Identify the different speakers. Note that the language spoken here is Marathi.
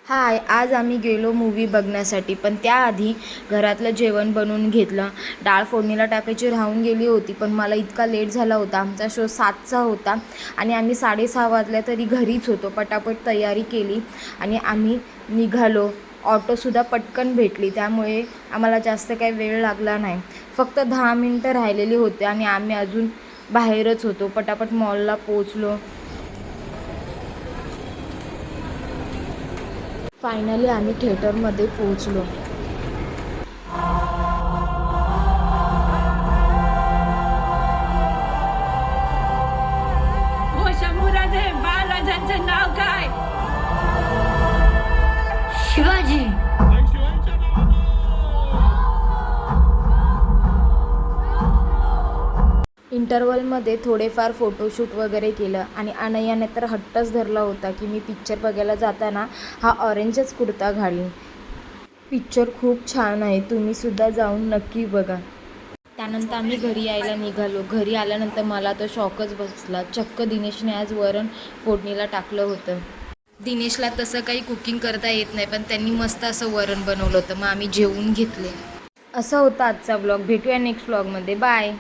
Speaker 1: हाय, आज आम्ही गेलो मूव्ही बघण्यासाठी. पण त्याआधी घरातलं जेवण बनवून घेतलं. डाळ फोडणीला टाकायची राहून गेली होती, पण मला इतका लेट झाला होता. आमचा शो 7चा होता आणि आम्ही 6:30 वाजल्या तरी घरीच होतो. पटापट तयारी केली आणि आम्ही निघालो. ऑटोसुद्धा पटकन भेटली, त्यामुळे आम्हाला जास्त काही वेळ लागला नाही. फक्त 10 मिनटं राहिलेली होते आणि आम्ही अजून बाहेरच होतो. पटापट मॉलला पोचलो. फायनली आम्ही थिएटरमध्ये पोहोचलो.
Speaker 2: मोशामुरादे बाळराजांचे नाव काय?
Speaker 3: शिवाजी.
Speaker 1: इंटरवलमध्ये थोडेफार फोटोशूट वगैरे केलं आणि अनयाने तर हट्टच धरला होता की मी पिक्चर बघायला जाताना हा ऑरेंजच कुर्ता घालीन. पिक्चर खूप छान आहे, तुम्हीसुद्धा जाऊन नक्की बघा. त्यानंतर आम्ही घरी यायला निघालो. घरी आल्यानंतर मला तर शॉकच बसला. चक्क दिनेशने आज वरण फोडणीला टाकलं होतं. दिनेशला तसं काही कुकिंग करता येत नाही, पण त्यांनी मस्त असं वरण बनवलं होतं. मग आम्ही जेवून घेतले. असा होता आजचा व्लॉग. भेटूया नेक्स्ट व्लॉगमध्ये. बाय.